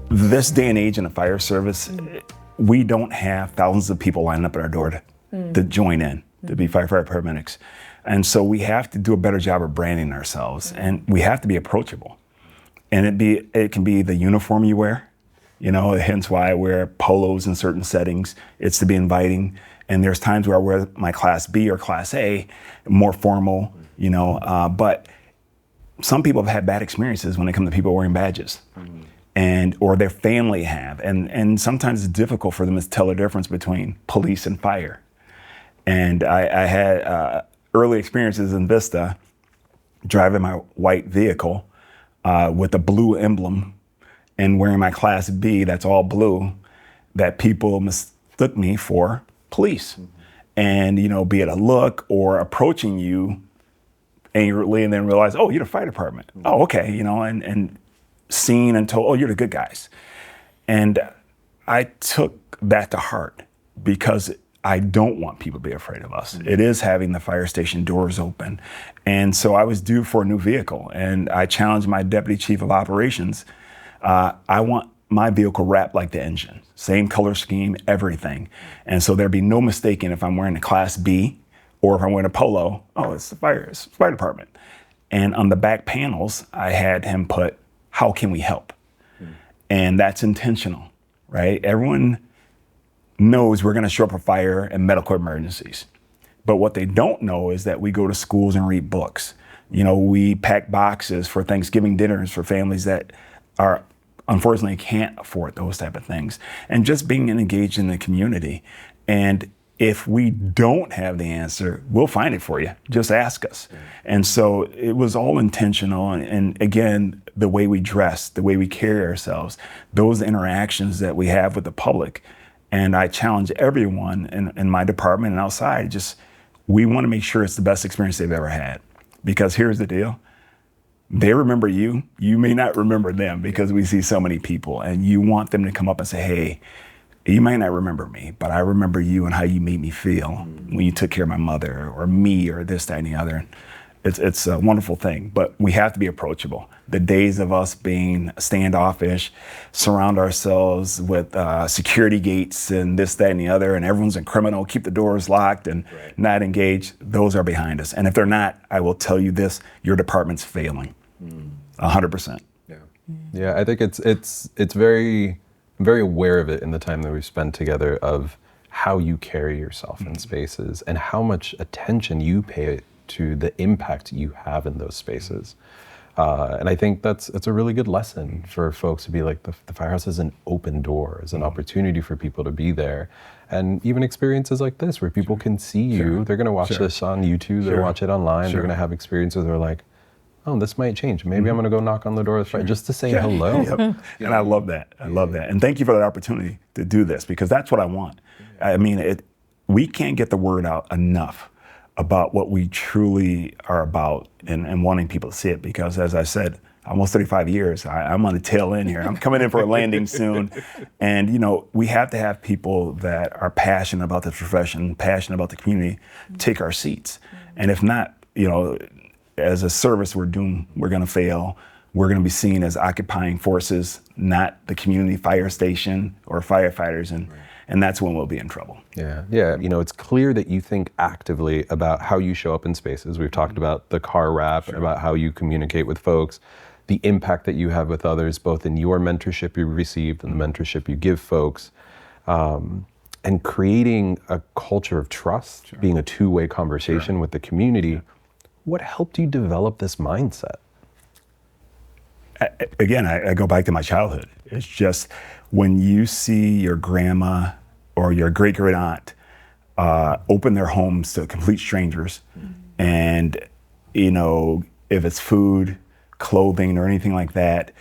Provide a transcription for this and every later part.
this day and age in the fire service, we don't have thousands of people lining up at our door to join in, to be firefighter paramedics. And so we have to do a better job of branding ourselves, and we have to be approachable. And it can be the uniform you wear, hence why I wear polos in certain settings. It's to be inviting. And there's times where I wear my Class B or Class A, more formal, but some people have had bad experiences when it comes to people wearing badges. Or their family have. And sometimes it's difficult for them to tell the difference between police and fire. And I had early experiences in Vista, driving my white vehicle with a blue emblem and wearing my Class B that's all blue, that people mistook me for police. And, be it a look or approaching you angrily and then realize, oh, you're the fire department. Oh, okay, and seen and told, oh, you're the good guys. And I took that to heart because I don't want people to be afraid of us. It is having the fire station doors open. And so I was due for a new vehicle, and I challenged my deputy chief of operations. I want my vehicle wrapped like the engine, same color scheme, everything. And so there'd be no mistaking if I'm wearing a Class B or if I'm wearing a polo, oh, it's the fire department. And on the back panels, I had him put, how can we help? And that's intentional, right? Everyone knows we're gonna show up for fire and medical emergencies. But what they don't know is that we go to schools and read books. We pack boxes for Thanksgiving dinners for families that are unfortunately can't afford those type of things. And just being engaged in the community. And if we don't have the answer, we'll find it for you. Just ask us. And so it was all intentional. And again, the way we dress, the way we carry ourselves, those interactions that we have with the public. And I challenge everyone in my department and outside, we want to make sure it's the best experience they've ever had. Because here's the deal. They remember you. You may not remember them because we see so many people. And you want them to come up and say, hey, you might not remember me, but I remember you and how you made me feel when you took care of my mother or me or this, that, and the other. It's a wonderful thing, but we have to be approachable. The days of us being standoffish, surround ourselves with security gates and this, that, and the other, and everyone's a criminal, keep the doors locked and not engaged, those are behind us. And if they're not, I will tell you this, your department's failing, 100%. Yeah, I think it's very, very aware of it in the time that we spend together of how you carry yourself in spaces and how much attention you pay to the impact you have in those spaces. And I think it's a really good lesson for folks to be like, the firehouse is an open door, is an opportunity for people to be there. And even experiences like this where people can see you, they're gonna watch this on YouTube, they'll watch it online, they're gonna have experiences where they're like, oh, this might change. Maybe I'm gonna go knock on the door of the fire just to say hello. And I love that, I love that. And thank you for the opportunity to do this because that's what I want. I mean, we can't get the word out enough about what we truly are about and wanting people to see it because as I said, almost 35 years, I'm on the tail end here. I'm coming in for a landing soon. And we have to have people that are passionate about the profession, passionate about the community, take our seats. And if not, as a service, we're doomed, we're gonna fail. We're gonna be seen as occupying forces, not the community fire station or firefighters. And that's when we'll be in trouble. Yeah. It's clear that you think actively about how you show up in spaces. We've talked about the car wrap, about how you communicate with folks, the impact that you have with others, both in your mentorship you received and the mentorship you give folks, and creating a culture of trust, being a two-way conversation with the community. What helped you develop this mindset? Again, I go back to my childhood. It's just when you see your grandma or your great-great aunt open their homes to complete strangers, and if it's food, clothing, or anything like that,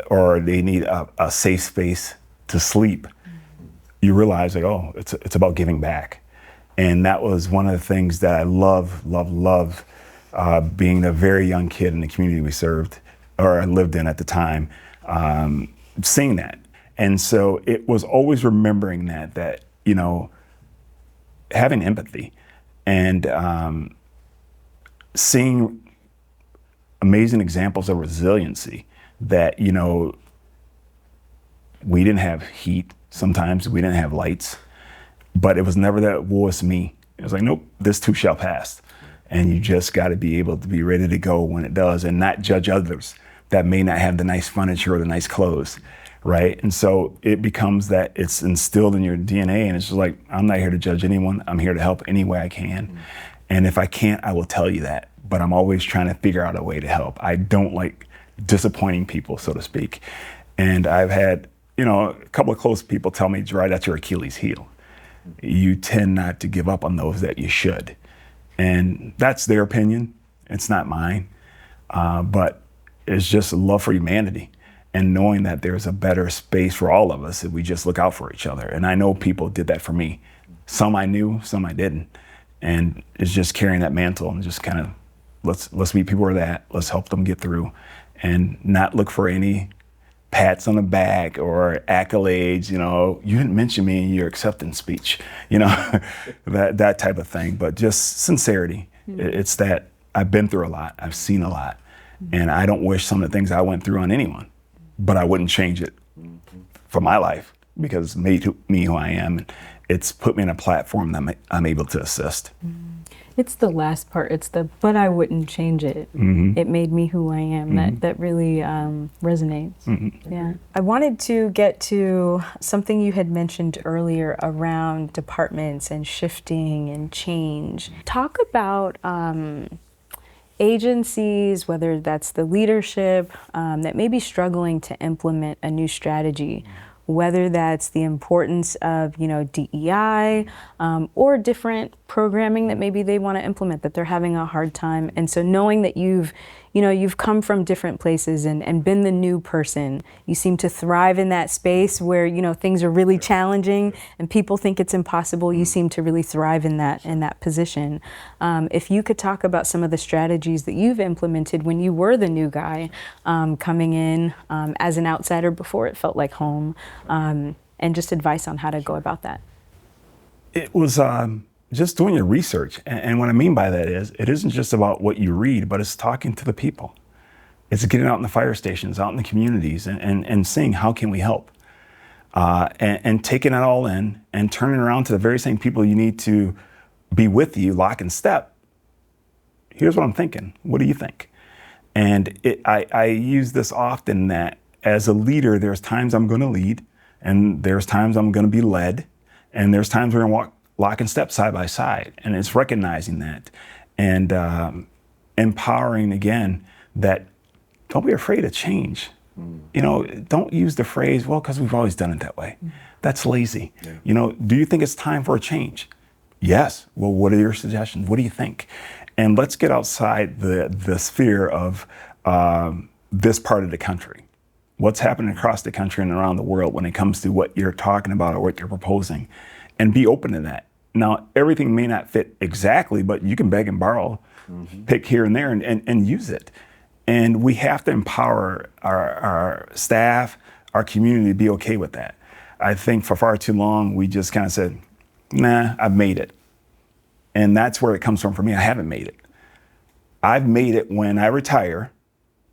or they need a safe space to sleep, you realize like, oh, it's about giving back. And that was one of the things that I love being a very young kid in the community we served, or I lived in at the time, seeing that. And so it was always remembering that having empathy and seeing amazing examples of resiliency that, We didn't have heat. Sometimes we didn't have lights, but it was never that woe is me. It was like, nope, this too shall pass. And you just got to be able to be ready to go when it does and not judge others that may not have the nice furniture or the nice clothes, right? And so it becomes that it's instilled in your DNA, and it's just like, I'm not here to judge anyone. I'm here to help any way I can. And if I can't, I will tell you that. But I'm always trying to figure out a way to help. I don't like disappointing people, so to speak. And I've had, a couple of close people tell me, Gerard, that's your Achilles heel. You tend not to give up on those that you should. And that's their opinion. It's not mine. But it's just a love for humanity and knowing that there's a better space for all of us if we just look out for each other. And I know people did that for me. Some I knew, some I didn't. And it's just carrying that mantle and just kind of, let's meet people where they're at. Let's help them get through and not look for any pats on the back or accolades, you didn't mention me in your acceptance speech, that type of thing, but just sincerity. It's that I've been through a lot, I've seen a lot, and I don't wish some of the things I went through on anyone, but I wouldn't change it for my life because it made me who I am. It's put me in a platform that I'm able to assist. It's the last part. It's the, but I wouldn't change it. It made me who I am. That really resonates. Yeah. I wanted to get to something you had mentioned earlier around departments and shifting and change. Talk about agencies, whether that's the leadership, that may be struggling to implement a new strategy, whether that's the importance of, DEI or different programming that maybe they want to implement that they're having a hard time. And so knowing that you've come from different places and been the new person, you seem to thrive in that space where, things are really challenging and people think it's impossible. You seem to really thrive in that position. If you could talk about some of the strategies that you've implemented when you were the new guy coming in as an outsider before it felt like home, and just advice on how to go about that. It was just doing your research. And what I mean by that is, it isn't just about what you read, but it's talking to the people. It's getting out in the fire stations, out in the communities, and seeing how can we help. And taking it all in and turning around to the very same people you need to be with you, lock and step. Here's what I'm thinking. What do you think? And I use this often that as a leader, there's times I'm going to lead, and there's times I'm going to be led, and there's times we're going to walk lock and step side by side. And it's recognizing that and empowering again that don't be afraid of change. Don't use the phrase, well, because we've always done it that way. That's lazy. Yeah. Do you think it's time for a change? Yes. Well, what are your suggestions? What do you think? And let's get outside the sphere of this part of the country. What's happening across the country and around the world when it comes to what you're talking about or what you're proposing, and be open to that. Now, everything may not fit exactly, but you can beg and borrow, pick here and there and use it. And we have to empower our staff, our community to be okay with that. I think for far too long, we just kind of said, nah, I've made it. And that's where it comes from for me. I haven't made it. I've made it when I retire.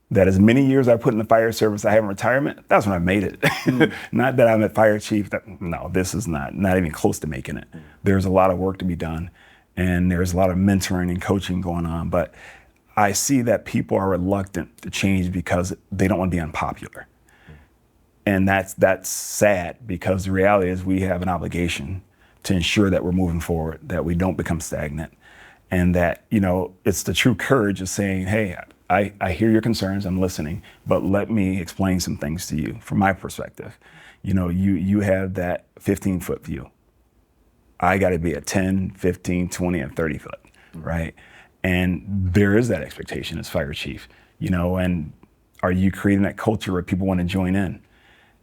That as many years I put in the fire service, I have in retirement, that's when I made it. Not that I'm a fire chief, no, this is not even close to making it. There's a lot of work to be done, and there's a lot of mentoring and coaching going on, but I see that people are reluctant to change because they don't want to be unpopular. And that's sad, because the reality is we have an obligation to ensure that we're moving forward, that we don't become stagnant, and that, it's the true courage of saying, hey, I hear your concerns, I'm listening, but let me explain some things to you from my perspective. You have that 15-foot view. I got to be at 10, 15, 20, and 30 foot, right? And there is that expectation as fire chief, and are you creating that culture where people want to join in?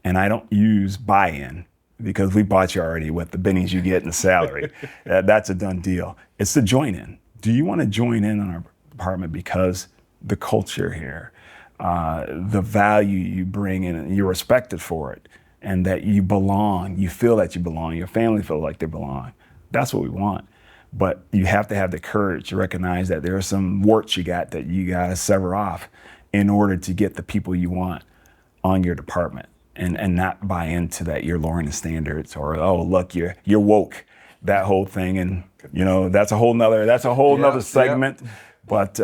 And I don't use buy-in, because we bought you already with the bennies you get and the salary. That's a done deal. It's the join in. Do you want to join in on our department because the culture here, the value you bring in, and you're respected for it, and that you belong, you feel that you belong, your family feels like they belong. That's what we want. But you have to have the courage to recognize that there are some warts you got to sever off in order to get the people you want on your department. and not buy into that you're lowering the standards or, oh, look, you're woke, that whole thing. And, that's a whole nother segment. Yeah. But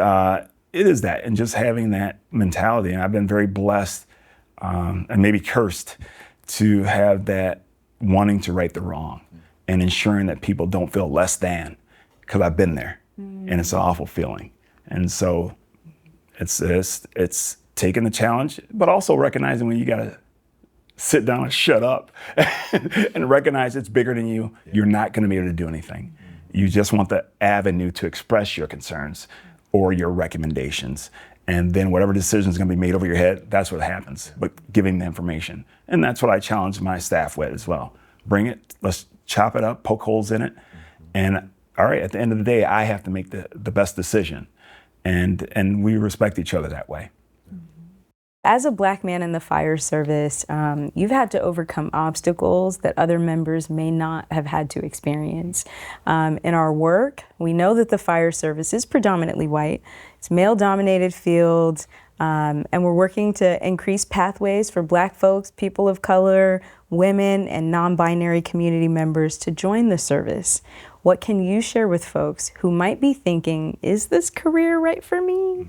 it is that, and just having that mentality. And I've been very blessed and maybe cursed to have that wanting to right the wrong and ensuring that people don't feel less than, because I've been there and it's an awful feeling. And so it's taking the challenge, but also recognizing when you got to sit down and shut up and recognize it's bigger than you. You're not going to be able to do anything. You just want the avenue to express your concerns or your recommendations. And then whatever decision is going to be made over your head, that's what happens, but giving the information. And that's what I challenge my staff with as well. Bring it, let's chop it up, poke holes in it. And all right, at the end of the day, I have to make the best decision. And we respect each other that way. As a Black man in the fire service, you've had to overcome obstacles that other members may not have had to experience. In our work, we know that the fire service is predominantly white. It's male-dominated field, and we're working to increase pathways for Black folks, people of color, women, and non-binary community members to join the service. What can you share with folks who might be thinking, is this career right for me?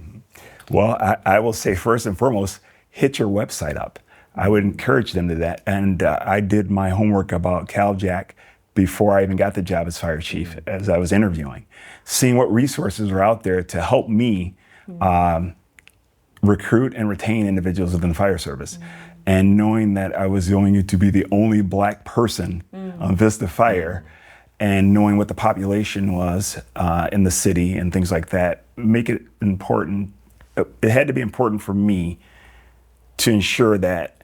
Well, I will say first and foremost, hit your website up. I would encourage them to that. And I did my homework about Cal-JAC before I even got the job as fire chief, as I was interviewing, seeing what resources are out there to help me recruit and retain individuals within the fire service. And knowing that I was going to be the only Black person on Vista Fire, and knowing what the population was in the city and things like that, make it important. It had to be important for me to ensure that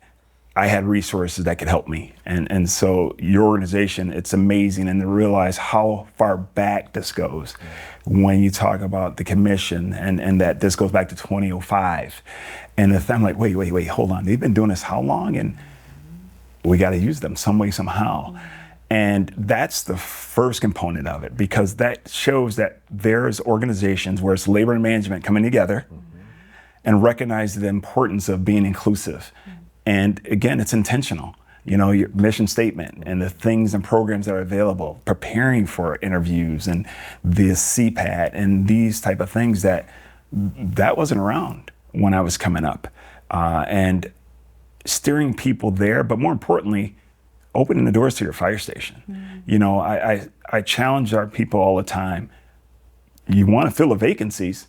I had resources that could help me. And so your organization, it's amazing, and to realize how far back this goes when you talk about the commission and that this goes back to 2005. And I'm like, wait, hold on. They've been doing this how long? And we got to use them some way, somehow. And that's the first component of it, because that shows that there's organizations where it's labor and management coming together and recognize the importance of being inclusive. And again, it's intentional. Your mission statement and the things and programs that are available, preparing for interviews and the CPAT and these type of things that wasn't around when I was coming up. And steering people there, but more importantly, opening the doors to your fire station. I challenge our people all the time. You want to fill the vacancies,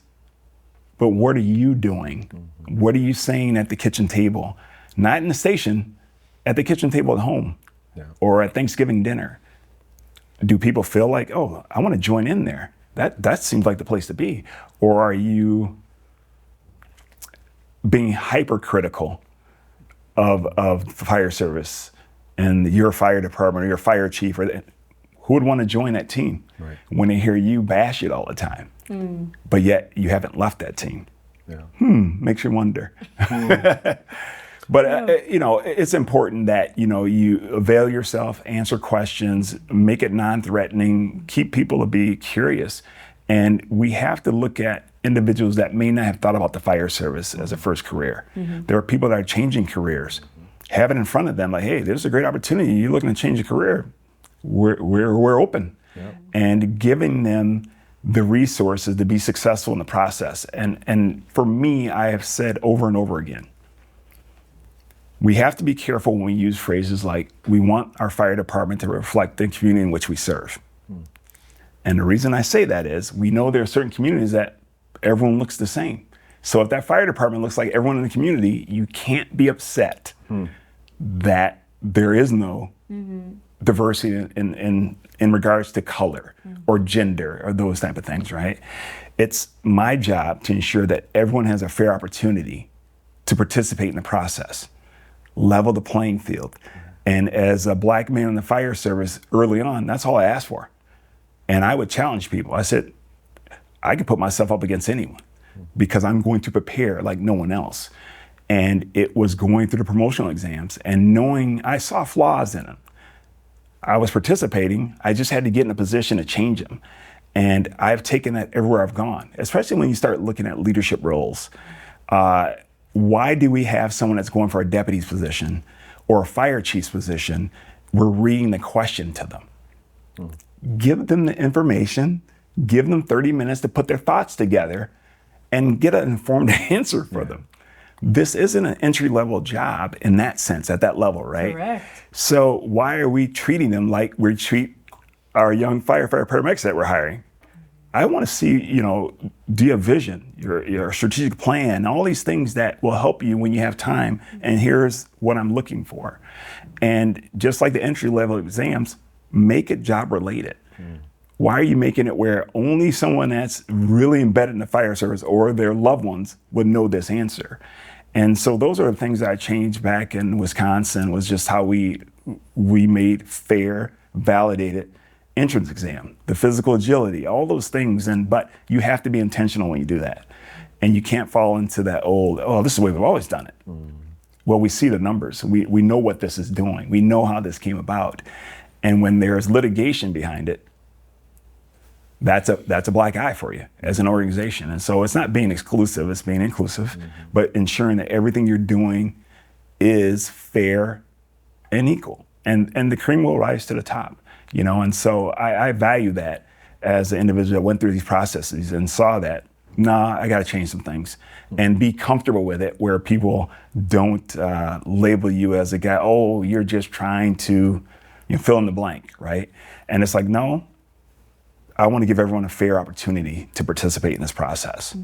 but what are you doing? What are you saying at the kitchen table? Not in the station, at the kitchen table at home or at Thanksgiving dinner. Do people feel like, oh, I want to join in there? That seems like the place to be. Or are you being hypercritical of the fire service and your fire department or your fire chief? Or who would want to join that team when they hear you bash it all the time? But yet you haven't left that team. Makes you wonder. But it's important that you avail yourself, answer questions, make it non-threatening, keep people to be curious. And we have to look at individuals that may not have thought about the fire service as a first career. There are people that are changing careers. Have it in front of them, like, hey, there's a great opportunity. You're looking to change a career. We're open, and giving them the resources to be successful in the process. And for me, I have said over and over again, we have to be careful when we use phrases like, we want our fire department to reflect the community in which we serve. And the reason I say that is, we know there are certain communities that everyone looks the same. So if that fire department looks like everyone in the community, you can't be upset that there is no diversity in regards to color or gender or those type of things, right? It's my job to ensure that everyone has a fair opportunity to participate in the process, level the playing field. And as a Black man in the fire service early on, that's all I asked for. And I would challenge people. I said, I could put myself up against anyone because I'm going to prepare like no one else. And it was going through the promotional exams and knowing I saw flaws in them. I was participating. I just had to get in a position to change them. And I've taken that everywhere I've gone, especially when you start looking at leadership roles. Why do we have someone that's going for a deputy's position or a fire chief's position, we're reading the question to them. Give them the information, give them 30 minutes to put their thoughts together and get an informed answer for them. This isn't an entry-level job in that sense, at that level, right? Correct. So why are we treating them like we treat our young firefighter paramedics that we're hiring? I want to see, do you have vision, your strategic plan, all these things that will help you when you have time, and here's what I'm looking for. And just like the entry-level exams, make it job-related. Why are you making it where only someone that's really embedded in the fire service or their loved ones would know this answer? And so those are the things that I changed back in Wisconsin, was just how we made fair, validated entrance exam, the physical agility, all those things. But you have to be intentional when you do that. And you can't fall into that old, this is the way we've always done it. Well, we see the numbers. We know what this is doing. We know how this came about. And when there's litigation behind it, that's a black eye for you as an organization. And so it's not being exclusive, it's being inclusive, but ensuring that everything you're doing is fair and equal. And the cream will rise to the top, and so I value that as an individual that went through these processes and saw that, I gotta change some things and be comfortable with it, where people don't label you as a guy, you're just trying to fill in the blank, right? And it's like, no, I want to give everyone a fair opportunity to participate in this process.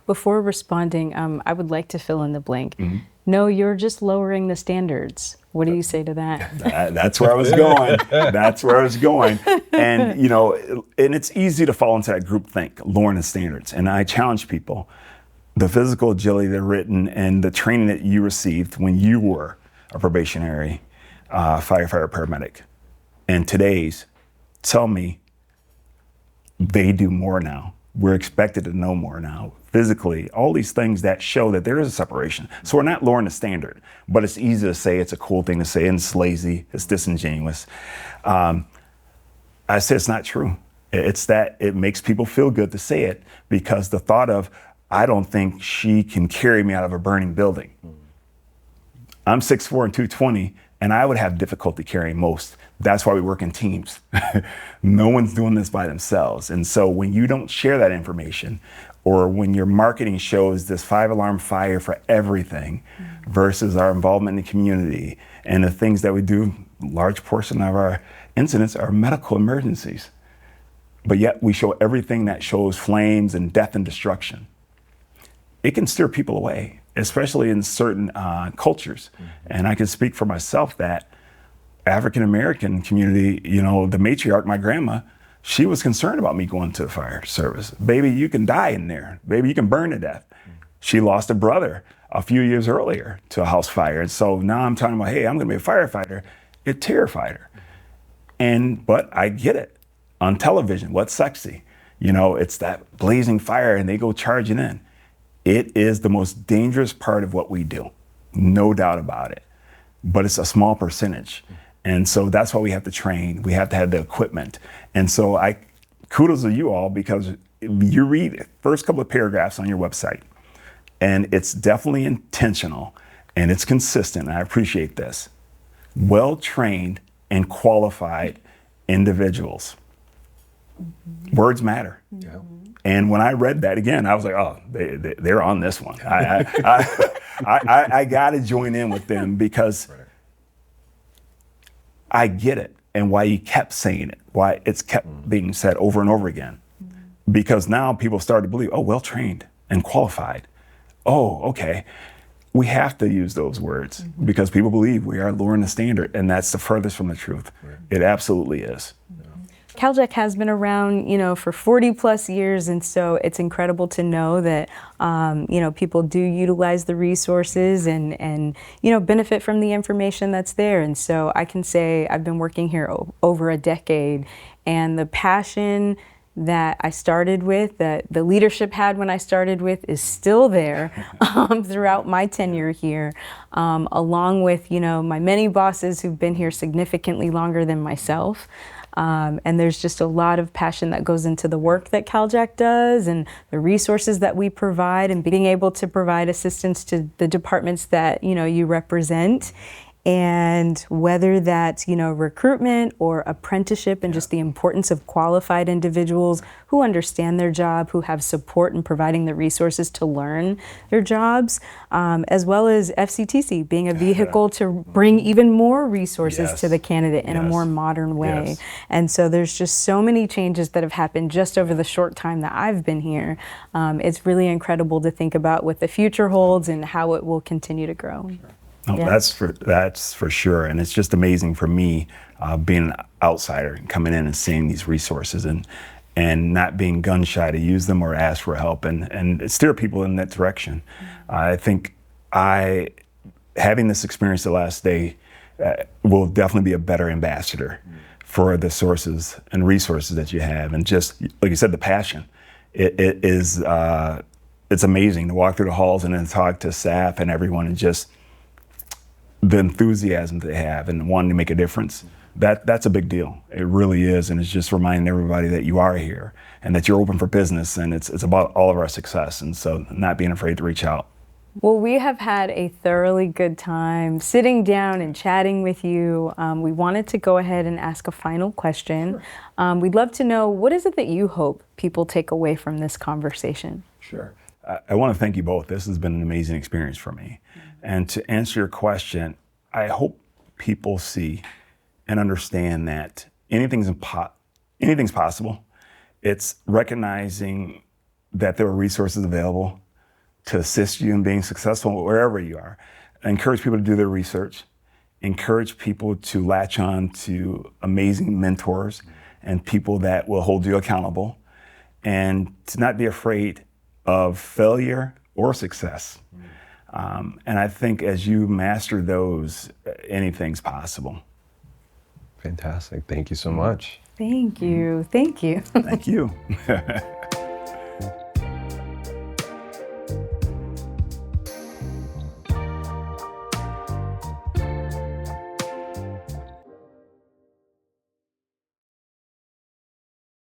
Before responding, I would like to fill in the blank. No, you're just lowering the standards. What do you say to that? That's where I was going. That's where I was going. And, and it's easy to fall into that group think, lowering the standards. And I challenge people, the physical agility that written and the training that you received when you were a probationary firefighter paramedic, and today's, tell me, they do more now. We're expected to know more now. Physically, all these things that show that there is a separation. So we're not lowering the standard, but it's easy to say, it's a cool thing to say, and it's lazy, it's disingenuous. I say it's not true. It's that it makes people feel good to say it, because the thought of, I don't think she can carry me out of a burning building. I'm 6'4" and 220, and I would have difficulty carrying most. That's why we work in teams. No one's doing this by themselves. And so when you don't share that information, or when your marketing shows this 5-alarm fire for everything versus our involvement in the community and the things that we do, large portion of our incidents are medical emergencies. But yet we show everything that shows flames and death and destruction. It can steer people away, especially in certain cultures. And I can speak for myself that African-American community, the matriarch, my grandma, she was concerned about me going to the fire service. Baby, you can die in there. Baby, you can burn to death. She lost a brother a few years earlier to a house fire. And so now I'm talking about, hey, I'm gonna be a firefighter. It terrified her. But I get it. On television, what's sexy? It's that blazing fire and they go charging in. It is the most dangerous part of what we do, no doubt about it. But it's a small percentage. And so that's why we have to train. We have to have the equipment. And so kudos to you all, because you read the first couple of paragraphs on your website, and it's definitely intentional and it's consistent. And I appreciate this. Well-trained and qualified individuals. Words matter. Yeah. And when I read that again, I was like, they're on this one. I got to join in with them, because I get it, and why you kept saying it, why it's kept being said over and over again. Because now people start to believe, well-trained and qualified. Okay. We have to use those words because people believe we are lowering the standard, and that's the furthest from the truth. Right. It absolutely is. Cal-JAC has been around, for 40 plus years, and so it's incredible to know that, people do utilize the resources and benefit from the information that's there. And so I can say I've been working here over a decade, and the passion that I started with, that the leadership had when I started with, is still there throughout my tenure here, along with, my many bosses who've been here significantly longer than myself. And there's just a lot of passion that goes into the work that Cal-JAC does and the resources that we provide, and being able to provide assistance to the departments that you represent. And whether that's, recruitment or apprenticeship, and just the importance of qualified individuals who understand their job, who have support in providing the resources to learn their jobs, as well as FCTC being a vehicle to bring even more resources to the candidate in a more modern way. And so there's just so many changes that have happened just over the short time that I've been here. It's really incredible to think about what the future holds and how it will continue to grow. No, that's for sure, and it's just amazing for me being an outsider and coming in and seeing these resources and not being gun shy to use them or ask for help and steer people in that direction. I think having this experience the last day will definitely be a better ambassador for the sources and resources that you have, and just like you said, the passion. It's amazing to walk through the halls and then talk to staff and everyone, and just the enthusiasm they have and wanting to make a difference. That's a big deal. It really is, and it's just reminding everybody that you are here and that you're open for business, and it's about all of our success, and so not being afraid to reach out. Well, we have had a thoroughly good time sitting down and chatting with you. We wanted to go ahead and ask a final question. We'd love to know, what is it that you hope people take away from this conversation? Sure. I want to thank you both. This has been an amazing experience for me. And to answer your question, I hope people see and understand that anything's possible. It's recognizing that there are resources available to assist you in being successful wherever you are. I encourage people to do their research, encourage people to latch on to amazing mentors and people that will hold you accountable, and to not be afraid of failure or success. And I think as you master those, anything's possible. Fantastic. Thank you so much. Thank you. Thank you. Thank you.